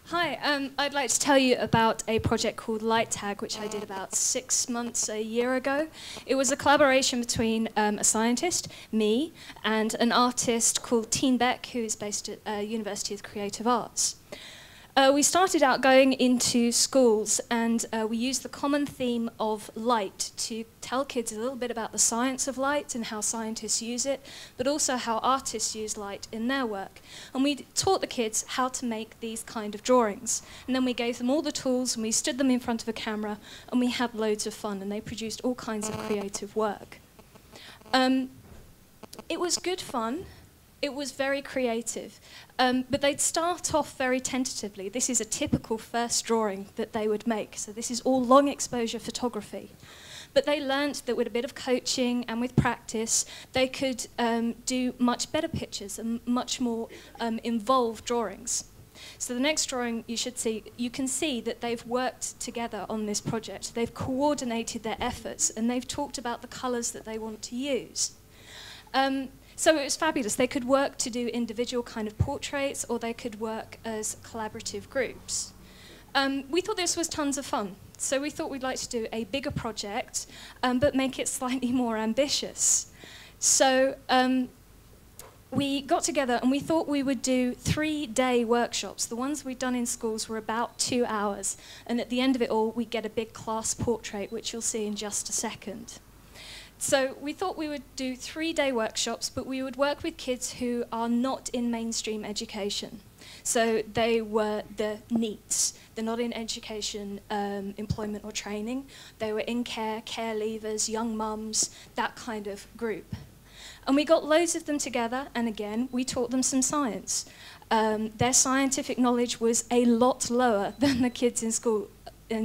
Hi, I'd like to tell you about a project called LightTAG, which I did about 6 months, a year ago. It was a collaboration between a scientist, me, and an artist called Teen Beck, who is based at University of Creative Arts. We started out going into schools, and we used the common theme of light to tell kids a little bit about the science of light and how scientists use it, but also how artists use light in their work. And we taught the kids how to make these kind of drawings. And then we gave them all the tools, and we stood them in front of a camera, and we had loads of fun, and they produced all kinds of creative work. It was good fun. It was very creative, but they'd start off very tentatively. This is a typical first drawing that they would make, so this is all long exposure photography. But they learnt that with a bit of coaching and with practice, they could do much better pictures and much more involved drawings. So the next drawing you should see, you can see that they've worked together on this project. They've coordinated their efforts, and they've talked about the colours that they want to use. So it was fabulous. They could work to do individual kind of portraits, or they could work as collaborative groups. We thought this was tons of fun. So we thought we'd like to do a bigger project, but make it slightly more ambitious. So we got together and we thought we would do 3-day workshops. The ones we'd done in schools were about 2 hours. And at the end of it all, we'd get a big class portrait, which you'll see in just a second. So we thought we would do 3-day workshops, but we would work with kids who are not in mainstream education. So they were the NEETs. They're not in education, employment or training. They were in care, care leavers, young mums, that kind of group. And we got loads of them together, and again, we taught them some science. Their scientific knowledge was a lot lower than the kids in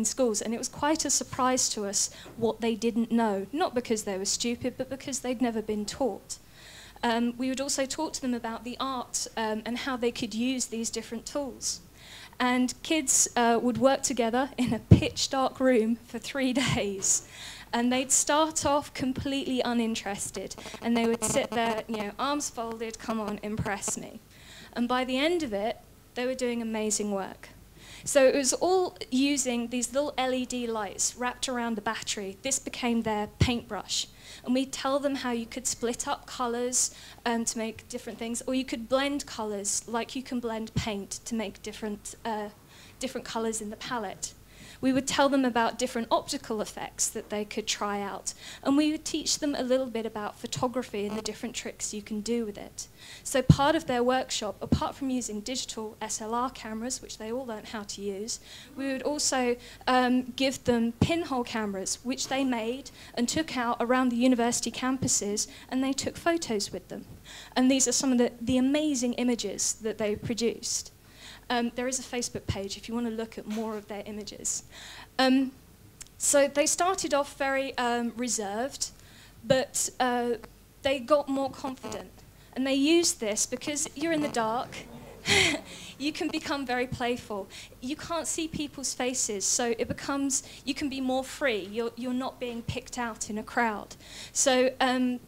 schools, and it was quite a surprise to us what they didn't know, not because they were stupid, but because they'd never been taught. We would also talk to them about the art and how they could use these different tools. And kids would work together in a pitch-dark room for 3 days. And they'd start off completely uninterested, and they would sit there, you know, arms folded, come on, impress me. And by the end of it, they were doing amazing work. So it was all using these little LED lights wrapped around the battery. This became their paintbrush. And we'd tell them how you could split up colours to make different things, or you could blend colours like you can blend paint to make different colours in the palette. We would tell them about different optical effects that they could try out. And we would teach them a little bit about photography and the different tricks you can do with it. So part of their workshop, apart from using digital SLR cameras, which they all learned how to use, we would also give them pinhole cameras, which they made and took out around the university campuses, and they took photos with them. And these are some of the amazing images that they produced. There is a Facebook page if you want to look at more of their images. So they started off very reserved, but they got more confident. And they used this because you're in the dark. You can become very playful. You can't see people's faces, so it becomes, you can be more free. You're not being picked out in a crowd. So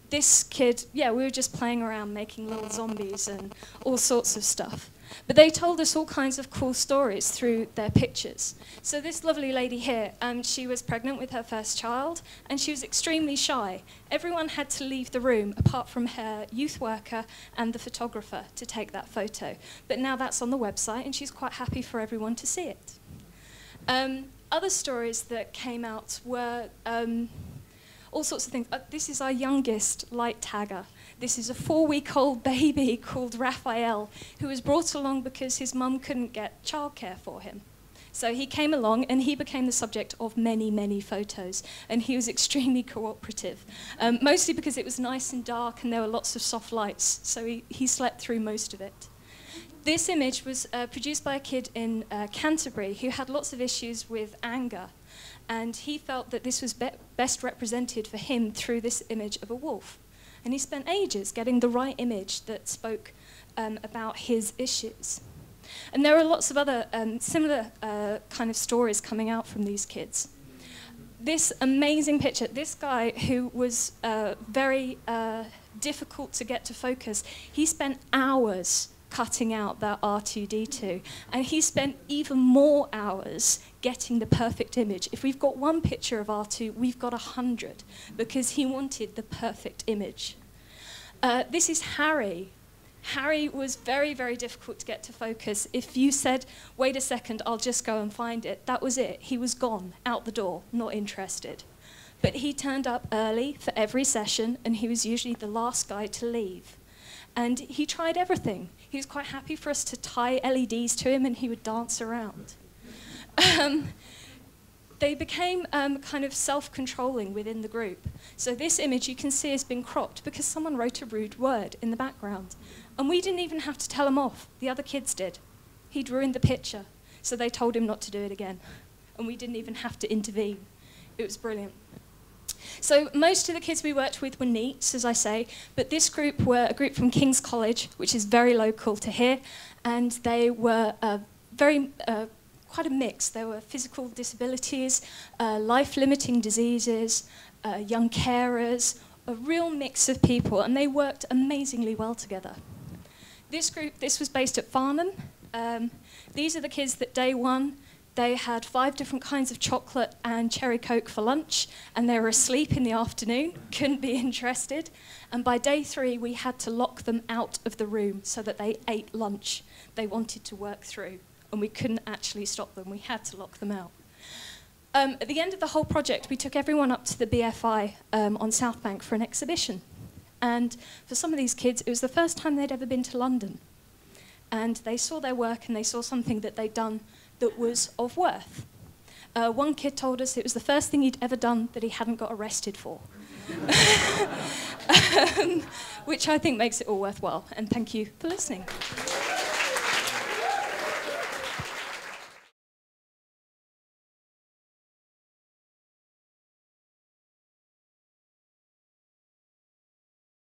this kid, yeah, we were just playing around making little zombies and all sorts of stuff. But they told us all kinds of cool stories through their pictures. So this lovely lady here, she was pregnant with her first child, and she was extremely shy. Everyone had to leave the room, apart from her youth worker and the photographer, to take that photo. But now that's on the website, and she's quite happy for everyone to see it. Other stories that came out were all sorts of things. This is our youngest light tagger. This is a 4-week-old baby called Raphael, who was brought along because his mum couldn't get childcare for him. So he came along, and he became the subject of many, many photos, and he was extremely cooperative, mostly because it was nice and dark and there were lots of soft lights, so he slept through most of it. This image was produced by a kid in Canterbury who had lots of issues with anger, and he felt that this was best represented for him through this image of a wolf. And he spent ages getting the right image that spoke about his issues. And there are lots of other similar kind of stories coming out from these kids. This amazing picture, this guy who was very difficult to get to focus. He spent hours cutting out that R2-D2, and he spent even more hours getting the perfect image. If we've got one picture of R2, we've got 100, because he wanted the perfect image. This is Harry. Harry was very, very difficult to get to focus. If you said, wait a second, I'll just go and find it, that was it. He was gone, out the door, not interested. But he turned up early for every session, and he was usually the last guy to leave. And he tried everything. He was quite happy for us to tie LEDs to him, and he would dance around. They became kind of self-controlling within the group. So this image you can see has been cropped because someone wrote a rude word in the background. And we didn't even have to tell him off. The other kids did. He'd ruined the picture, so they told him not to do it again. And we didn't even have to intervene. It was brilliant. So most of the kids we worked with were NEETs, as I say, but this group were a group from King's College, which is very local to here, and they were quite a mix. There were physical disabilities, life-limiting diseases, young carers, a real mix of people, and they worked amazingly well together. This was based at Farnham. These are the kids that day one, they had 5 different kinds of chocolate and cherry Coke for lunch, and they were asleep in the afternoon, couldn't be interested. And by day 3, we had to lock them out of the room so that they ate lunch they wanted to work through, and we couldn't actually stop them. We had to lock them out. At the end of the whole project, we took everyone up to the BFI on South Bank for an exhibition. And for some of these kids, it was the first time they'd ever been to London. And they saw their work, and they saw something that they'd done that was of worth. One kid told us it was the first thing he'd ever done that he hadn't got arrested for. Which I think makes it all worthwhile. And thank you for listening.